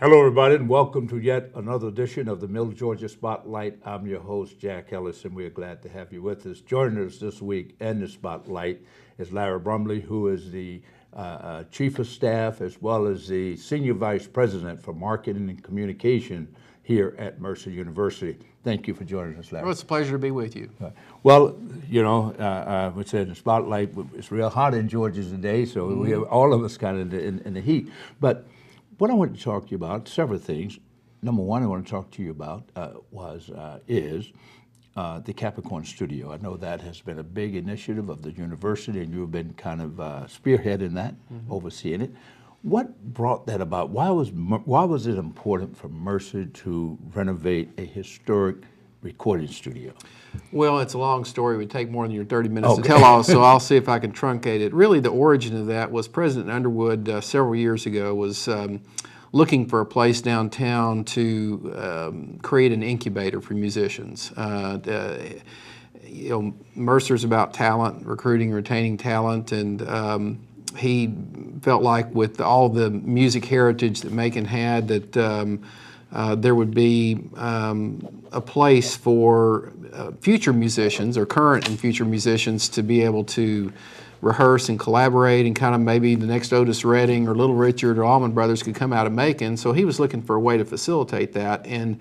Hello, everybody, and welcome to yet another edition of the Middle Georgia Spotlight. I'm your host, Jack Ellis, and we're glad to have you with us. Joining us this week in the Spotlight is Larry Brumley, who is the Chief of Staff as well as the Senior Vice President for Marketing and Communication here at Mercer University. Thank you for joining us, Larry. Well, it's a pleasure to be with you. Well, you know, we said the spotlight, it's real hot in Georgia today, so we have all of us kind of in the heat. But what I want to talk to you about, several things. Number one I want to talk to you about is the Capricorn Studio. I know that has been a big initiative of the university, and you've been kind of spearheading that, overseeing it. What brought that about? Why was it important for Mercer to renovate a historic recording studio? Well, it's a long story. It would take more than your 30 minutes to tell all, so I'll see if I can truncate it. Really, the origin of that was President Underwood several years ago was looking for a place downtown to create an incubator for musicians. You know, Mercer's about talent, recruiting, retaining talent, and he felt like with all the music heritage that Macon had that there would be a place for future musicians or current and future musicians to be able to rehearse and collaborate, and kind of maybe the next Otis Redding or Little Richard or Allman Brothers could come out of Macon. So he was looking for a way to facilitate that, and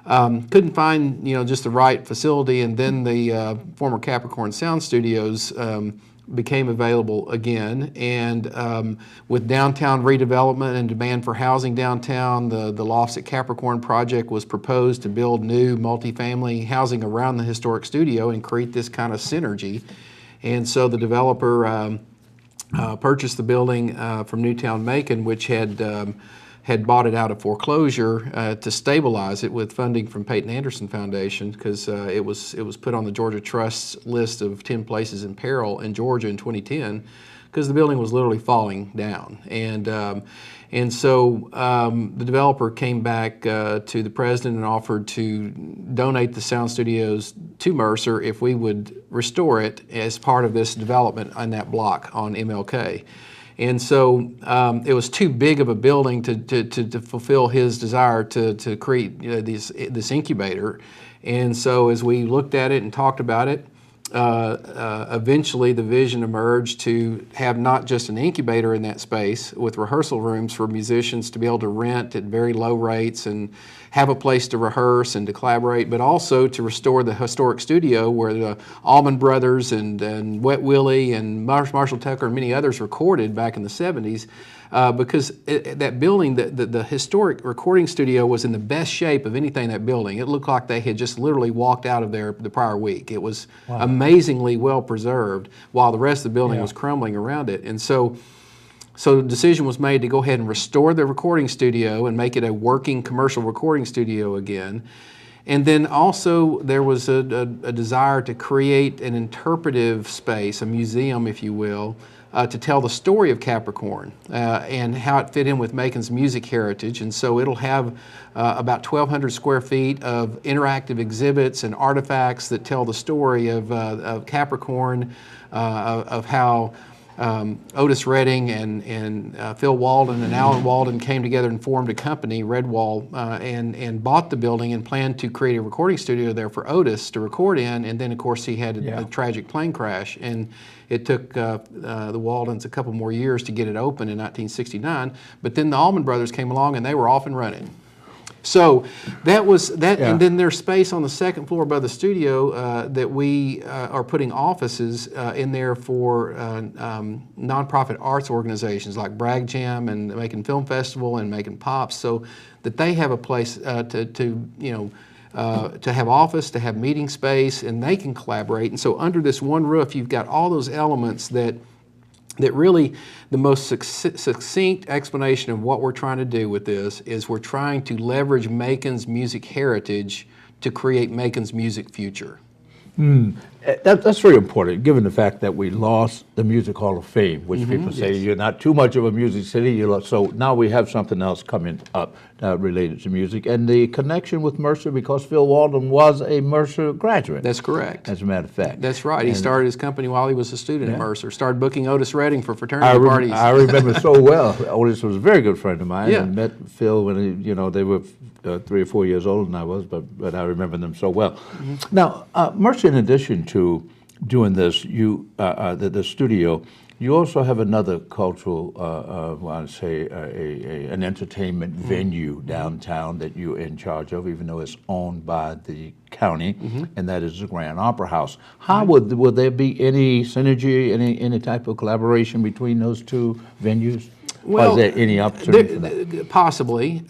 couldn't find just the right facility. And then the former Capricorn Sound Studios became available again, and with downtown redevelopment and demand for housing downtown, the Lofts at Capricorn project was proposed to build new multifamily housing around the historic studio and create this kind of synergy. And so the developer purchased the building from Newtown Macon, which had bought it out of foreclosure to stabilize it with funding from Peyton Anderson Foundation, because it was put on the Georgia Trust's list of 10 places in peril in Georgia in 2010, because the building was literally falling down. And so the developer came back to the president and offered to donate the sound studios to Mercer if we would restore it as part of this development on that block on MLK. And so it was too big of a building to fulfill his desire to create this incubator. And so as we looked at it and talked about it, eventually the vision emerged to have not just an incubator in that space with rehearsal rooms for musicians to be able to rent at very low rates and have a place to rehearse and to collaborate, but also to restore the historic studio where the Allman Brothers and Wet Willie and Marshall Tucker and many others recorded back in the 70s. Because that building, the historic recording studio, was in the best shape of anything in that building. It looked like they had just literally walked out of there the prior week. It was amazingly well preserved while the rest of the building was crumbling around it. And so the decision was made to go ahead and restore the recording studio and make it a working commercial recording studio again. And then also there was a desire to create an interpretive space, a museum, if you will, to tell the story of Capricorn and how it fit in with Macon's music heritage. And so it'll have about 1,200 square feet of interactive exhibits and artifacts that tell the story of Capricorn, of how Otis Redding and Phil Walden and Alan Walden came together and formed a company, Redwall, and bought the building and planned to create a recording studio there for Otis to record in. And then, of course, he had a tragic plane crash, and it took the Waldens a couple more years to get it open in 1969. But then the Allman Brothers came along, and they were off and running. So that was that, and then there's space on the second floor above the studio that we are putting offices in there for nonprofit arts organizations like Bragg Jam and Macon Film Festival and Macon Pops, so that they have a place to have office, to have meeting space, and they can collaborate. And so under this one roof, you've got all those elements that really, the most succinct explanation of what we're trying to do with this is we're trying to leverage Macon's music heritage to create Macon's music future. And That's very important, given the fact that we lost the Music Hall of Fame, which people say you're not too much of a music city. So now we have something else coming up related to music, and the connection with Mercer, because Phil Walden was a Mercer graduate. That's correct. As a matter of fact. That's right. He started his company while he was a student at Mercer. Started booking Otis Redding for fraternity parties. I remember so well. Otis was a very good friend of mine. Yeah. And met Phil when they were 3 or 4 years older than I was, but I remember them so well. Now, Mercer, in addition to doing this, the studio, you also have another cultural, I'd say, an entertainment venue downtown that you're in charge of, even though it's owned by the county, and that is the Grand Opera House. How would there be any synergy, any type of collaboration between those two venues? Well, or is there any opportunity for that? Possibly.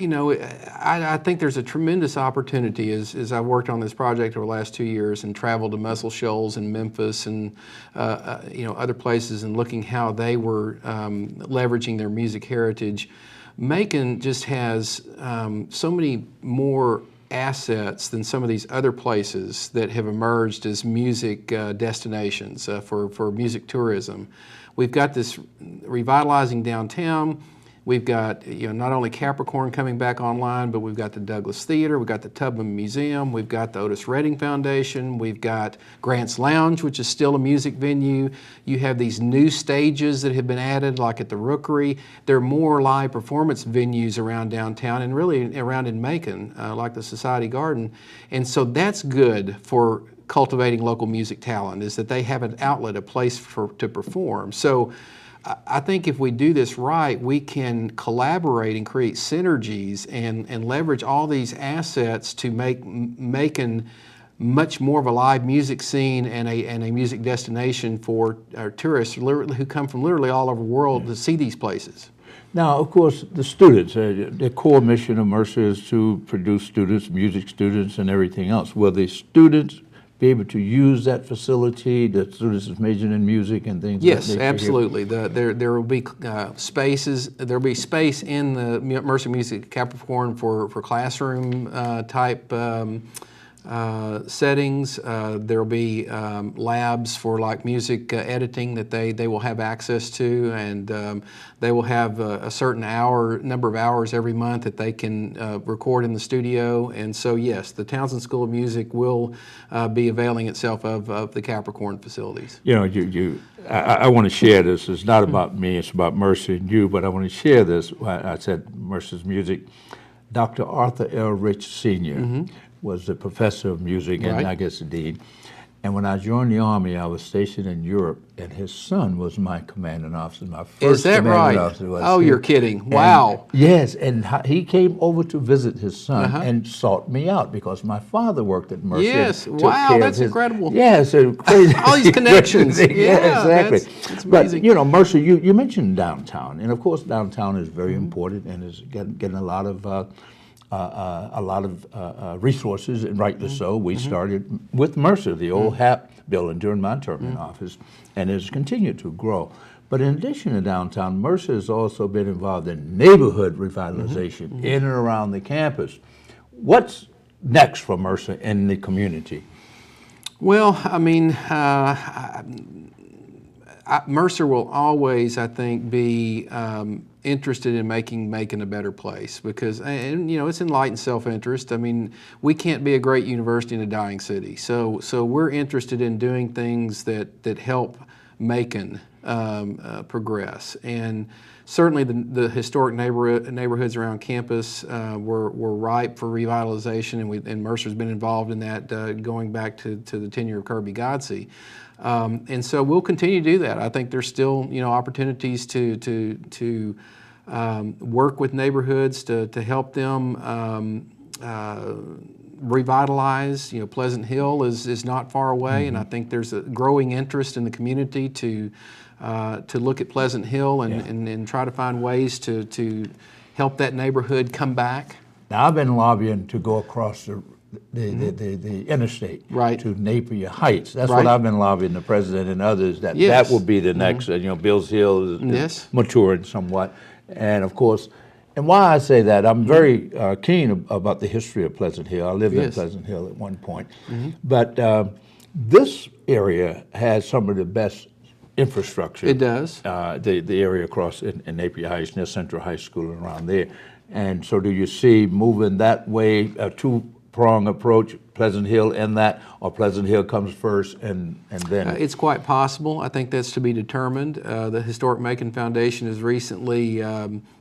I think there's a tremendous opportunity as I've worked on this project over the last 2 years and traveled to Muscle Shoals and Memphis and other places and looking how they were leveraging their music heritage. Macon just has so many more assets than some of these other places that have emerged as music destinations for music tourism. We've got this revitalizing downtown. We've got not only Capricorn coming back online, but we've got the Douglas Theater, we've got the Tubman Museum, we've got the Otis Redding Foundation, we've got Grant's Lounge, which is still a music venue. You have these new stages that have been added, like at the Rookery. There are more live performance venues around downtown and really around in Macon, like the Society Garden. And so that's good for cultivating local music talent, is that they have an outlet, a place to perform. So I think if we do this right, we can collaborate and create synergies and leverage all these assets to make Macon much more of a live music scene and a music destination for our tourists who come from literally all over the world to see these places. Now, of course, the students, the core mission of Mercer is to produce students, music students, and everything else. Will the students be able to use that facility, the students is majoring in music and things? Yes, absolutely. There will be spaces. There will be space in the Mercer Music at Capricorn for classroom type settings. There will be labs for like music editing that they will have access to, and they will have a certain number of hours every month that they can record in the studio. And so yes, the Townsend School of Music will be availing itself of the Capricorn facilities. I want to share this. It's not about me, it's about Mercer and you, but I want to share this. I said Mercer's Music. Dr. Arthur L. Rich Sr. Was the professor of music and I guess the dean. And when I joined the Army, I was stationed in Europe, and his son was my commanding officer. My first Is that right? Oh, you're kidding. Wow. Yes, and he came over to visit his son and sought me out because my father worked at Mercer. Yes, wow, that's incredible. Yes, crazy. All these connections. Yeah, exactly. That's amazing. But, Mercer, you mentioned downtown, and of course downtown is very important and is getting a lot of resources, and rightly so. We started with Mercer, the old HAP building, during my term in office, and it has continued to grow. But in addition to downtown, Mercer has also been involved in neighborhood revitalization in and around the campus. What's next for Mercer in the community? Well, I mean, Mercer will always, I think, be interested in making Macon a better place because, it's enlightened self-interest. I mean, we can't be a great university in a dying city. So we're interested in doing things that help Macon progress. And certainly the historic neighborhoods around campus were ripe for revitalization, and Mercer's been involved in that going back to the tenure of Kirby Godsey. And so we'll continue to do that. I think there's still opportunities to work with neighborhoods to help them revitalize. Pleasant Hill is not far away, and I think there's a growing interest in the community to look at Pleasant Hill and try to find ways to help that neighborhood come back. Now, I've been lobbying to go across the interstate to Napier Heights. That's what I've been lobbying the president and others that will be the next. Bills Hill is maturing somewhat, and of course, And why I say that, I'm very keen about the history of Pleasant Hill. I lived in Yes. Pleasant Hill at one point. But this area has some of the best infrastructure. It does. The area across in Napier Heights, near Central High School and around there. And so do you see moving that way, a two-prong approach, Pleasant Hill and that, or Pleasant Hill comes first and then? It's quite possible. I think that's to be determined. The Historic Macon Foundation has recently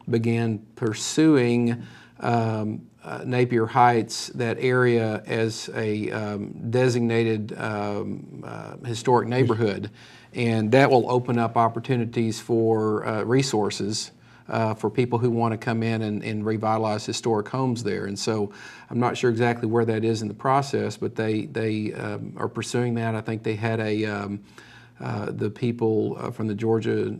began pursuing Napier Heights, that area, as a designated historic neighborhood. And that will open up opportunities for resources for people who want to come in and revitalize historic homes there. And so I'm not sure exactly where that is in the process, but they are pursuing that. I think they had the people from the Georgia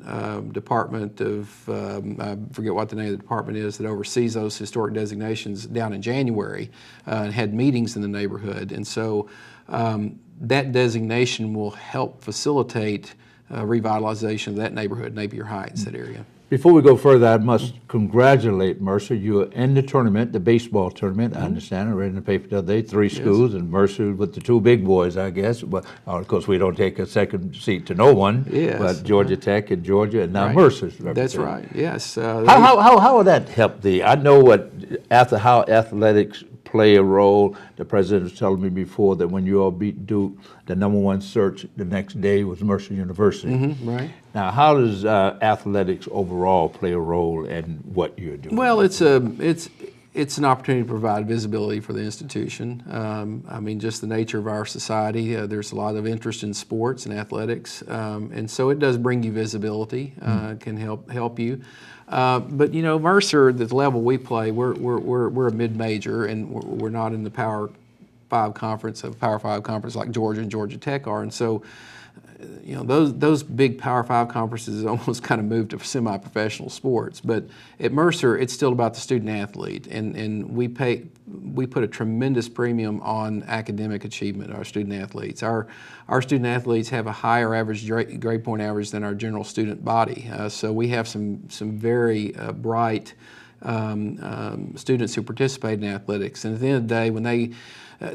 Department of, I forget what the name of the department is, that oversees those historic designations down in January and had meetings in the neighborhood. And so that designation will help facilitate revitalization of that neighborhood, Napier Heights, that area. Before we go further, I must congratulate Mercer. You're in the tournament, the baseball tournament. I understand. I read in the paper the other day, 3 schools, and Mercer with the 2 big boys, I guess. But of course, we don't take a second seat to no one. Yes. But Georgia Tech and Georgia, and now Right. Mercer's That's representing. right. Yes. How will that help thee? I know how athletics play a role. The president was telling me before that when you all beat Duke, the #1 search the next day was Mercer University. Right. Now, how does athletics overall play a role in what you're doing? Well, it's an opportunity to provide visibility for the institution. I mean, just the nature of our society, there's a lot of interest in sports and athletics, and so it does bring you visibility, can help you. But you know, Mercer, the level we play, we're a mid-major, and we're not in the Power 5 conference, like Georgia and Georgia Tech are, and so you know, those big Power 5 conferences almost kind of moved to semi-professional sports. But at Mercer, it's still about the student athlete, and we put a tremendous premium on academic achievement of our student athletes. Our student athletes have a higher average grade point average than our general student body. So we have some very bright students who participate in athletics. And at the end of the day, when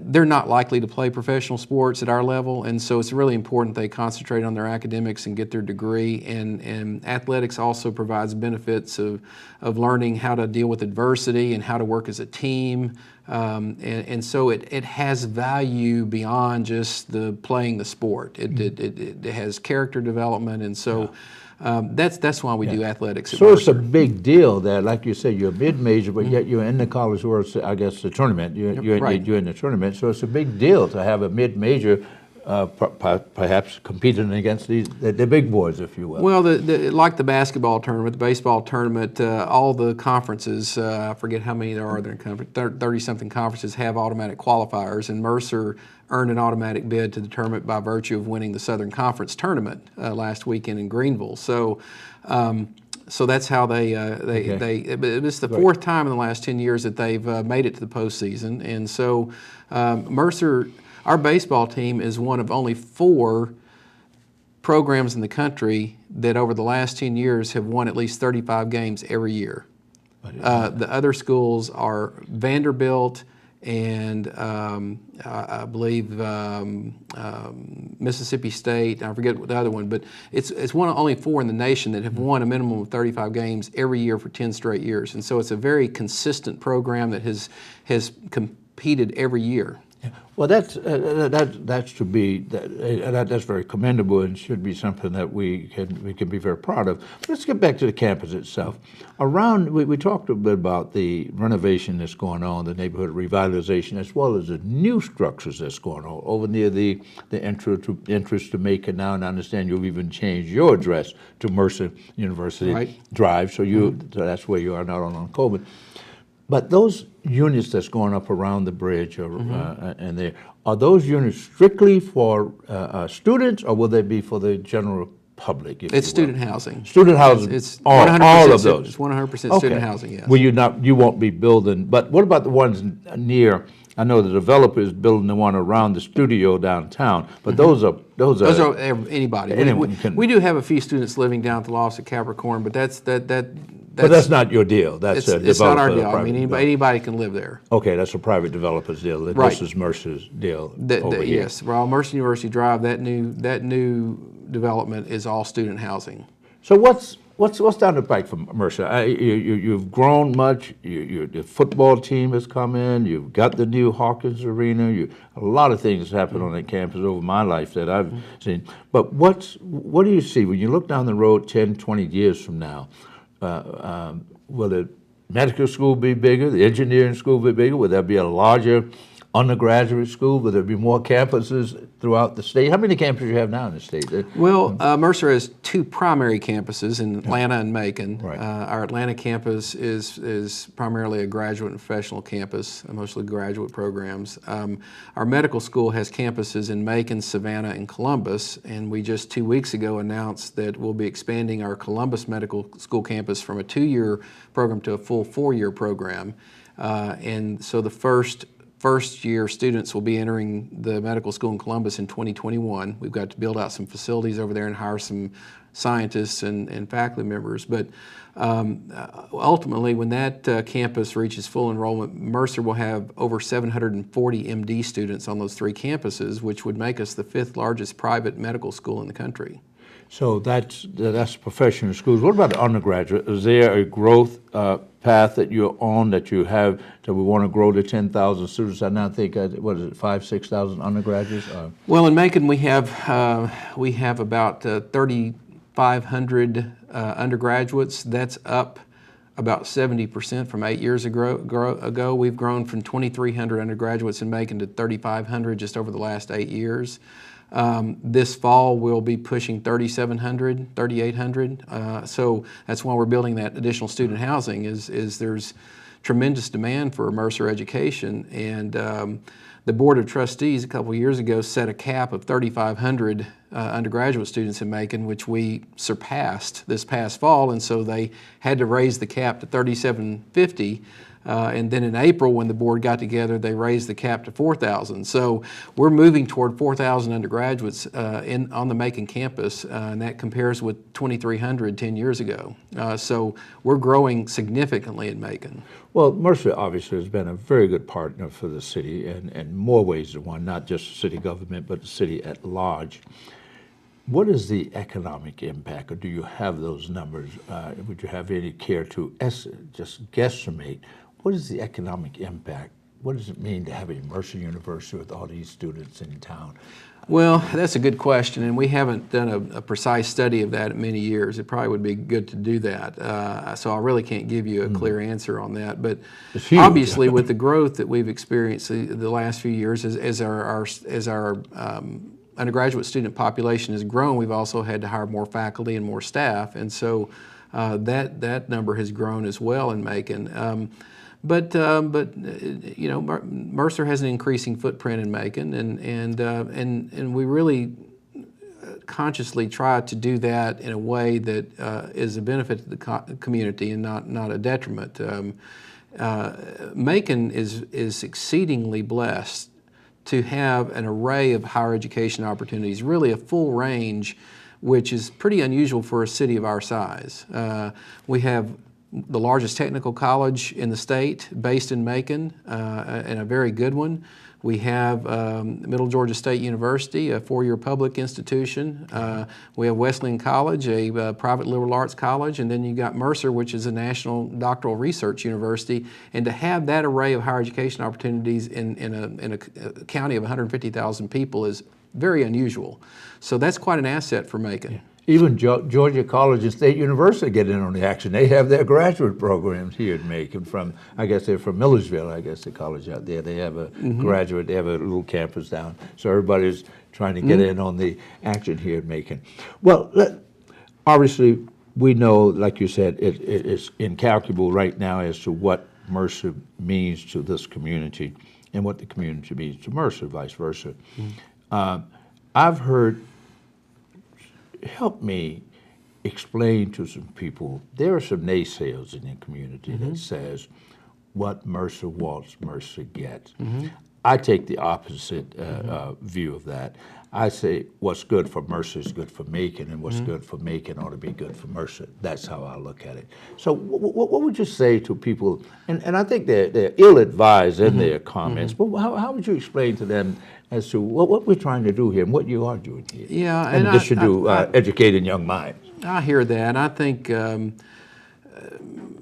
they're not likely to play professional sports at our level, and so it's really important they concentrate on their academics and get their degree. And athletics also provides benefits of learning how to deal with adversity and how to work as a team. And so it has value beyond just playing the sport. It has character development, and so. That's why we do athletics at So it's Mercer. a big deal that, like you say, you're a mid-major, but yet you're in the College World, I guess, the tournament. You're in the tournament, so it's a big deal to have a mid-major perhaps competing against the big boys, if you will. Well, like the basketball tournament, the baseball tournament, all the conferences, I forget how many there are, 30-something conferences have automatic qualifiers, and Mercer earned an automatic bid to the tournament by virtue of winning the Southern Conference tournament last weekend in Greenville. So that's how it's the 4th time in the last 10 years that they've made it to the postseason. And so Mercer, our baseball team is one of only 4 programs in the country that over the last 10 years have won at least 35 games every year. The other schools are Vanderbilt and I believe Mississippi State. I forget what the other one, but it's one of only 4 in the nation that have won a minimum of 35 games every year for 10 straight years. And so it's a very consistent program that has competed every year. Well, that's very commendable and should be something that we can be very proud of. But let's get back to the campus itself. We talked a bit about the renovation that's going on, the neighborhood revitalization, as well as the new structures that's going on over near the entrance to Macon now. And I understand you've even changed your address to Mercer University Drive, so so that's where you are now on Coleman. But those units that's going up around the bridge and there, are those units strictly for students, or will they be for the general public? It's student housing. Student housing. It's all of those. It's 100% student housing. Yes. Well, you won't be building. But what about the ones near I know the developer is building the one around the studio downtown, but those are Those are anybody. anyone can. We do have a few students living down at the Lofts at Capricorn, but But that's not your deal. That's a it's not our developer, deal. I private mean, developer. anybody can live there. Okay, that's a private developer's deal. Right. This is Mercer's deal over here. Yes, well, Mercer University Drive, that new development is all student housing. So what's down the pike from Mercer? You've grown much. The football team has come in. You've got the new Hawkins Arena. A lot of things happen on that campus over my life that I've seen. But what do you see when you look down the road 10, 20 years from now? Will the medical school be bigger? The engineering school be bigger? Will there be a larger undergraduate school? Will there be more campuses throughout the state? How many campuses do you have now in the state? Well, Mercer has two primary campuses in Atlanta and Macon. Right. Our Atlanta campus is primarily a graduate and professional campus, mostly graduate programs. Our medical school has campuses in Macon, Savannah, and Columbus, and we just 2 weeks ago announced that we'll be expanding our Columbus Medical School campus from a 2-year program to a full 4-year program. And so the first-year students will be entering the medical school in Columbus in 2021. We've got to build out some facilities over there and hire some scientists and faculty members. But ultimately, when that campus reaches full enrollment, Mercer will have over 740 MD students on those 3 campuses, which would make us the 5th largest private medical school in the country. So that's professional schools. What about the undergraduate? Is there a growth path that you're on that you have that we want to grow to 10,000 students? I now think, what is it, 5,000, 6,000 undergraduates? Well, in Macon we have about 3,500 undergraduates. That's up about 70% from 8 years ago. We've grown from 2,300 undergraduates in Macon to 3,500 just over the last 8 years. This fall we'll be pushing 3,700, 3,800. So that's why we're building that additional student housing is there's tremendous demand for Mercer education, and the Board of Trustees a couple of years ago set a cap of 3,500 undergraduate students in Macon, which we surpassed this past fall, and so they had to raise the cap to 3,750. And then in April, when the board got together, they raised the cap to 4,000. So we're moving toward 4,000 undergraduates on the Macon campus, and that compares with 2,300 10 years ago. So we're growing significantly in Macon. Well, Mercer obviously has been a very good partner for the city in more ways than one, not just city government, but the city at large. What is the economic impact, or do you have those numbers? Would you have any care to just guesstimate? What is the economic impact? What does it mean to have a Mercer University with all these students in town? Well, that's a good question, and we haven't done a precise study of that in many years. It probably would be good to do that. So I really can't give you a clear answer on that. But obviously, with the growth that we've experienced the last few years, as our undergraduate student population has grown, we've also had to hire more faculty and more staff, and so that number has grown as well in Macon. But you know, Mercer has an increasing footprint in Macon, and we really consciously try to do that in a way that is a benefit to the community and not a detriment. Macon is exceedingly blessed to have an array of higher education opportunities, really a full range, which is pretty unusual for a city of our size. We have the largest technical college in the state based in Macon, and a very good one. We have Middle Georgia State University, a 4-year public institution. We have Wesleyan College, a private liberal arts college, and then you got Mercer, which is a national doctoral research university. And to have that array of higher education opportunities in a county of 150,000 people is very unusual. So that's quite an asset for Macon. Yeah. Even Georgia College and State University get in on the action. They have their graduate programs here in Macon from, I guess they're from Millersville, I guess the college out there. They have a graduate, they have a little campus down. So everybody's trying to get in on the action here in Macon. Well, obviously we know, like you said, it's incalculable right now as to what Mercer means to this community and what the community means to Mercer, vice versa. I've heard, help me explain to some people, there are some naysayers in the community that says, what Mercer wants, Mercer gets. I take the opposite view of that. I say what's good for Mercer is good for Macon, and what's good for Macon ought to be good for Mercer. That's how I look at it. So what would you say to people, and I think they're ill-advised in their comments, but how would you explain to them as to what we're trying to do here and what you are doing here? Yeah, and this should do educating young minds. I hear that. I think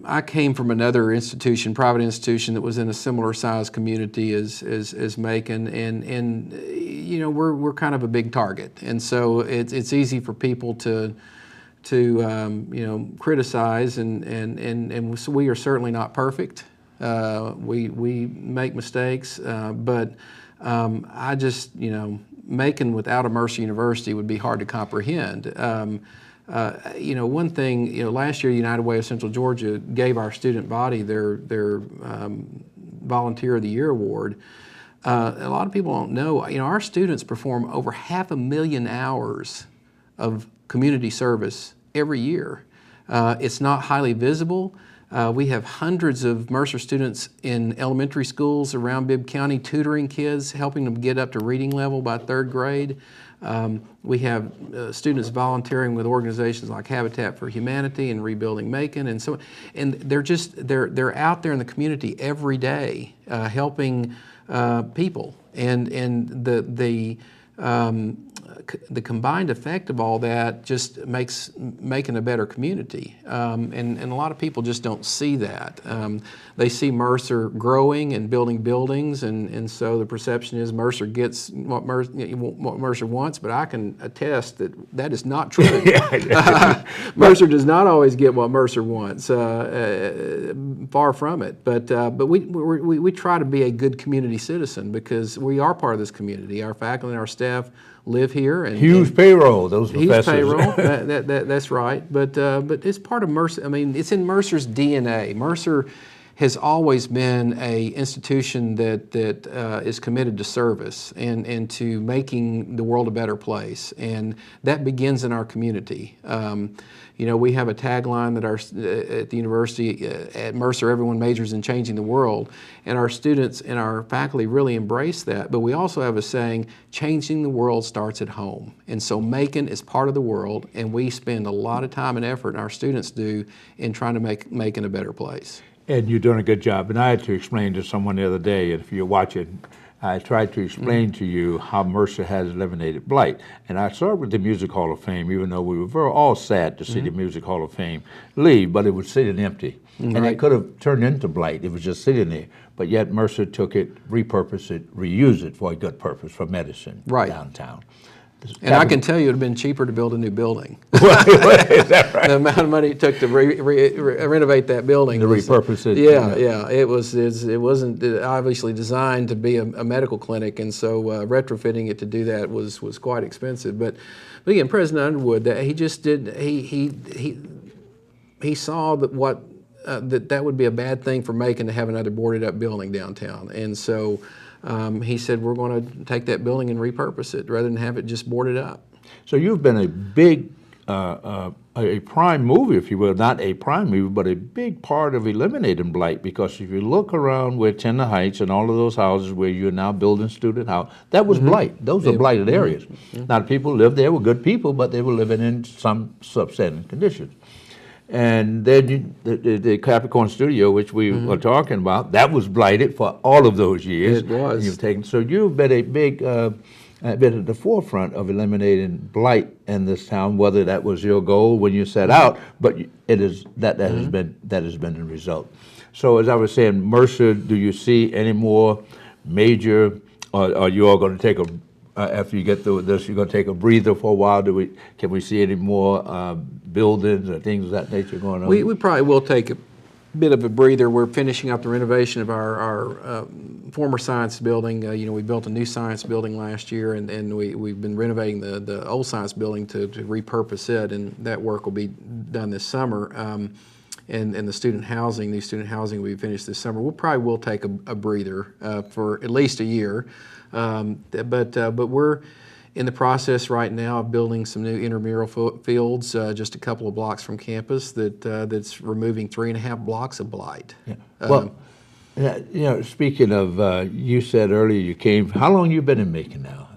I came from another institution, private institution, that was in a similar size community as Macon, and you know, we're kind of a big target, and so it's easy for people to you know, criticize, and so we are certainly not perfect. We make mistakes, but I just, you know, Macon without a Mercer University would be hard to comprehend. You know, one thing, you know, last year United Way of Central Georgia gave our student body their Volunteer of the Year award. A lot of people don't know, you know, our students perform over 500,000 hours of community service every year. It's not highly visible. We have hundreds of Mercer students in elementary schools around Bibb County tutoring kids, helping them get up to reading level by 3rd grade. We have students volunteering with organizations like Habitat for Humanity and Rebuilding Macon, and so, and they're out there in the community every day helping people, and the combined effect of all that just makes Macon a better community, and a lot of people just don't see that. They see Mercer growing and building buildings, and so the perception is Mercer gets what Mercer wants, but I can attest that is not true. Mercer does not always get what Mercer wants, far from it, but we try to be a good community citizen because we are part of this community. Our faculty and our staff live here, and huge payroll. Those professors. Huge payroll. That's right. But it's part of Mercer. I mean, it's in Mercer's DNA. Mercer has always been a institution that is committed to service and to making the world a better place, and that begins in our community. You know, we have a tagline that at the university, at Mercer, everyone majors in changing the world, and our students and our faculty really embrace that, but we also have a saying, changing the world starts at home. And so Macon is part of the world, and we spend a lot of time and effort, and our students do, in trying to make Macon a better place. And you're doing a good job. And I had to explain to someone the other day, and if you're watching, I tried to explain to you how Mercer has eliminated blight. And I started with the Music Hall of Fame, even though we were all sad to see the Music Hall of Fame leave, but it was sitting empty. And it could have turned into blight. It was just sitting there. But yet Mercer took it, repurposed it, reused it for a good purpose, for medicine downtown. And I can tell you it would have been cheaper to build a new building. Is that right? The amount of money it took to renovate that building. To repurpose it. Yeah. It wasn't obviously designed to be a medical clinic, and so retrofitting it to do that was quite expensive. But again, President Underwood, he just did. He saw that that would be a bad thing for Macon to have another boarded up building downtown, and so. He said, we're going to take that building and repurpose it rather than have it just boarded up. So you've been a big, a prime mover, if you will, not a prime mover, but a big part of eliminating blight, because if you look around where Tender Heights and all of those houses where you're now building student house, that was blight. Those are blighted areas. Now, the people who lived there were good people, but they were living in some substandard conditions. And then the Capricorn Studio, which we were talking about, that was blighted for all of those years. It was. So you've been a big, been at the forefront of eliminating blight in this town. Whether that was your goal when you set out, but it is that has been the result. So as I was saying, Mercer, do you see any more major? Or are you all going to take a? After you get through this, you're going to take a breather for a while. Can we see any more buildings or things of that nature going on? We probably will take a bit of a breather. We're finishing up the renovation of our former science building. You know, we built a new science building last year, and we've been renovating the old science building to repurpose it, and that work will be done this summer. And the student housing, new student housing will be finished this summer. We probably will take a breather for at least a year. But we're in the process right now of building some new intramural fields just a couple of blocks from campus that's removing 3.5 blocks of blight. Yeah. Well, Speaking of, you said earlier you came. How long you been in Macon now?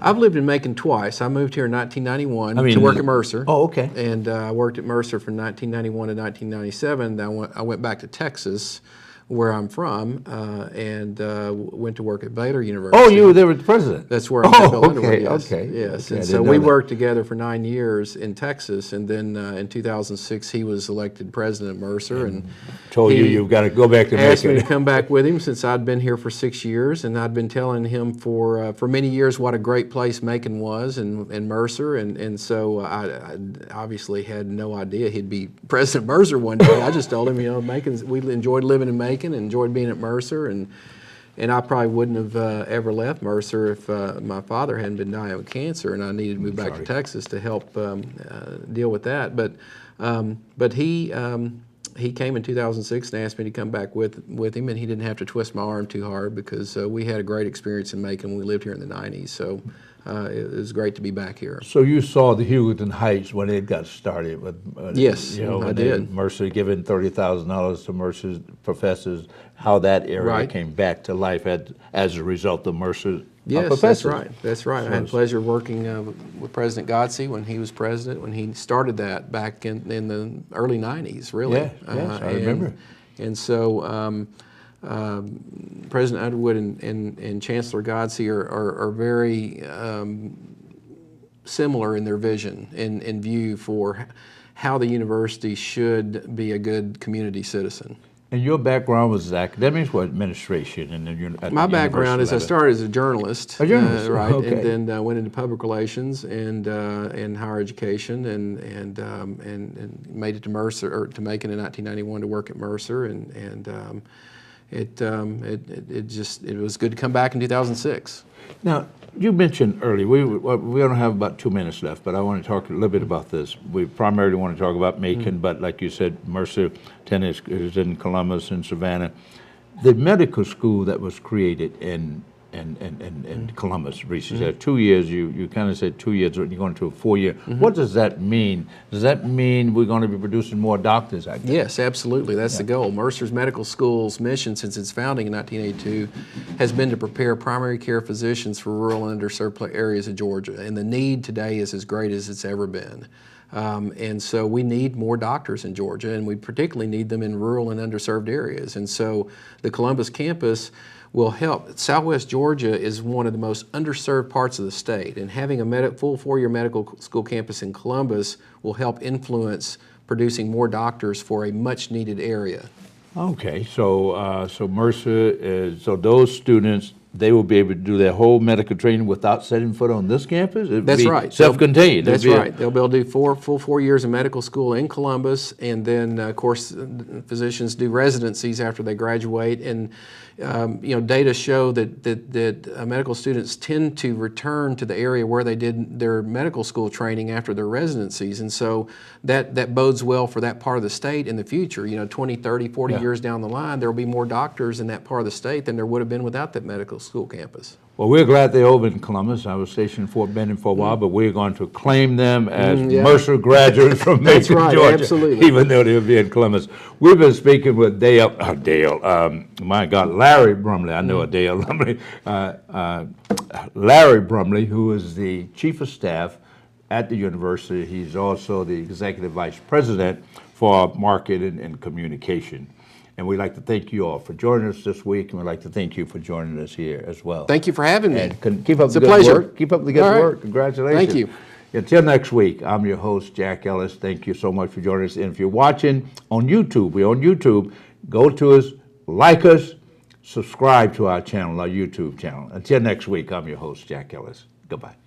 I've lived in Macon twice. I moved here in 1991 I mean, to work at Mercer. Oh, okay. And I worked at Mercer from 1991 to 1997. I went back to Texas, where I'm from, and went to work at Baylor University. Oh, you were there with the president. That's where I met Bill Underwood, okay, yes. okay. Yes, Okay, I and so didn't we know that. worked together for 9 years in Texas, and then in 2006 he was elected president of Mercer, and Told you he you've got to go back to asked me to Macon. come back with him since I'd been here for 6 years, and I'd been telling him for many years what a great place Macon was, and Mercer, and so I obviously had no idea he'd be President Mercer one day. I just told him, Macon's, we enjoyed living in Macon, and enjoyed being at Mercer, and I probably wouldn't have ever left Mercer if my father hadn't been dying of cancer, and I needed to move back to Texas to help deal with that. But he came in 2006 and asked me to come back with him, and he didn't have to twist my arm too hard because we had a great experience in Macon when we lived here in the 90s. So it was great to be back here. So you saw the Hugoton Heights when it got started with Yes, I did. Mercer giving $30,000 to Mercer's professors, how that area came back to life as a result of Mercer's Yes, professors. that's right. I had the pleasure of working with President Godsey when he was president, when he started that back in the early 90s, really. Yeah, yes, I remember. And so President Underwood and Chancellor Godsey are very similar in their vision and view for how the university should be a good community citizen. And your background was academics or administration? At My the background is I university started as a journalist. A journalist, right, okay. and then went into public relations and higher education, and made it to Mercer, or to Macon in 1991 to work at Mercer, and it was good to come back in 2006. Now, you mentioned earlier, we don't have about 2 minutes left, but I want to talk a little bit about this. We primarily want to talk about Macon, but like you said, Mercer Tennis is in Columbus and Savannah. The medical school that was created in Columbus, Reese, you said 2 years, you kind of said 2 years, you're going to a 4-year. What does that mean? Does that mean we're going to be producing more doctors, I guess? Yes, absolutely. That's the goal. Mercer's Medical School's mission since its founding in 1982 has been to prepare primary care physicians for rural and underserved areas of Georgia. And the need today is as great as it's ever been. And so we need more doctors in Georgia, and we particularly need them in rural and underserved areas. And so the Columbus campus will help. Southwest Georgia is one of the most underserved parts of the state, and having a full 4-year medical school campus in Columbus will help influence producing more doctors for a much needed area. Okay, so Mercer, so those students, they will be able to do their whole medical training without setting foot on this campus? That's right. Self-contained? That's right. They'll be able to do full 4 years of medical school in Columbus, and then, of course, physicians do residencies after they graduate. And data show that medical students tend to return to the area where they did their medical school training after their residencies, and so that bodes well for that part of the state in the future. 20, 30, 40 years down the line, there will be more doctors in that part of the state than there would have been without that medical school campus. Well, we're glad they're over in Columbus. I was stationed in Fort Benning for a while, but we're going to claim them as Mercer graduates from Macon, That's right, Georgia, absolutely. even though they'll be in Columbus. We've been speaking with Larry Brumley. I know a Dale Brumley. Larry Brumley, who is the chief of staff at the university. He's also the executive vice president for marketing and communication. And we'd like to thank you all for joining us this week, and we'd like to thank you for joining us here as well. Thank you for having me. And keep up It's the a good pleasure. work. Keep up the good work. Congratulations. Thank you. Until next week, I'm your host, Jack Ellis. Thank you so much for joining us. And if you're watching on YouTube, we're on YouTube, go to us, like us, subscribe to our channel, our YouTube channel. Until next week, I'm your host, Jack Ellis. Goodbye.